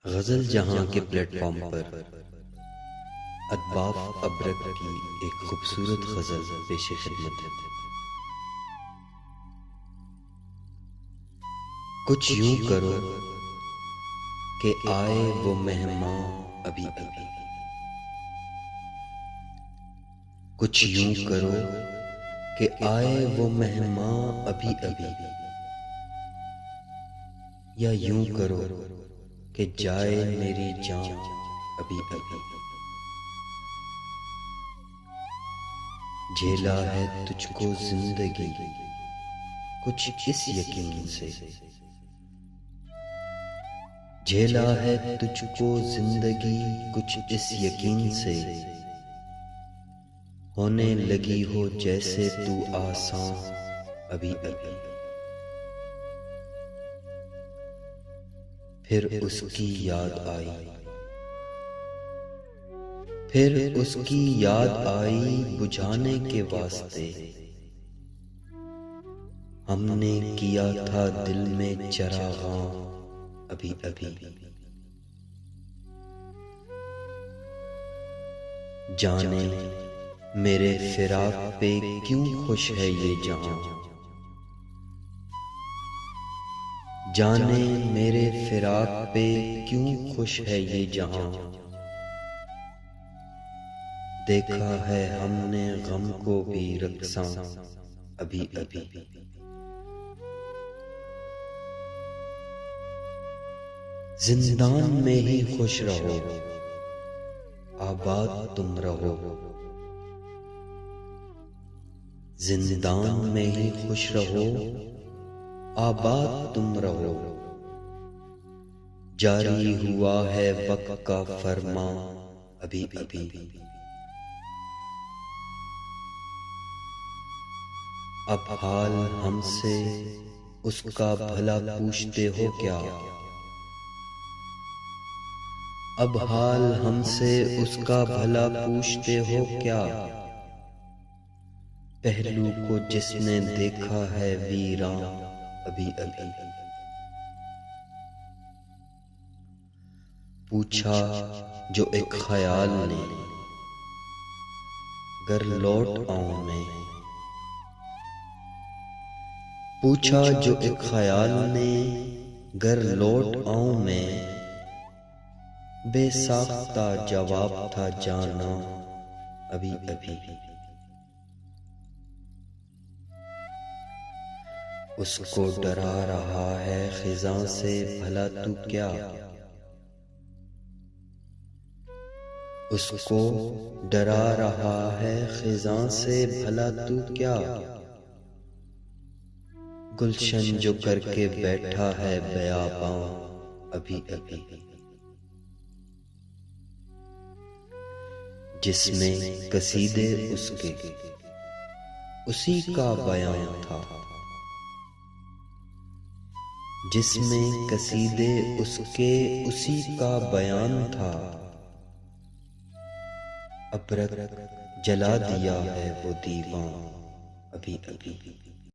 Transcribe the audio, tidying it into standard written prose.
गजल जहां के प्लेटफॉर्म पर अदबाब अबरक की एक खूबसूरत गजल पेश खिदमत है। कुछ यूं करो कि आए वो मेहमान अभी अभी। कुछ यूं करो कि आए वो मेहमान अभी अभी। या यूं करो कि जाए मेरी जान अभी अभी। झेला है तुझको जिंदगी कुछ इस यकीन से। झेला है तुझको जिंदगी कुछ इस यकीन से। होने लगी हो जैसे तू आसान अभी अभी। फिर उसकी याद आई, फिर उसकी याद आई बुझाने के वास्ते। हमने किया था दिल में चरागां अभी अभी। जाने मेरे फिराक पे क्यों खुश है ये जहां। जाने मेरे फिराक पे क्यों खुश है ये जहां। देखा है हमने गम को भी रक्सां अभी अभी। जिंदान में ही खुश रहो आबाद तुम रहो। जिंदान में ही खुश रहो आबाद तुम रहो। जारी हुआ है वक्त का फरमा अभी अभी। अब हाल हमसे उसका भला पूछते हो क्या। अब हाल हमसे उसका भला पूछते हो क्या। पहलू को जिसने देखा है वीरां अभी अभी। पूछा जो एक ख्याल ने घर लौट आऊं मैं। पूछा जो एक ख्याल ने घर लौट आऊं मैं। बेसाख्ता जवाब था जाना अभी अभी। उसको डरा रहा है खिज़ां से भला तू क्या। उसको डरा रहा है खिज़ां से भला तू क्या। गुलशन जो करके बैठा है बयाबां अभी अभी। जिसमें कसीदे उसके उसी का बयान था। जिसमें कसीदे उसके उसी का बयान था। अबरक जला दिया है वो दीवान अभी अभी।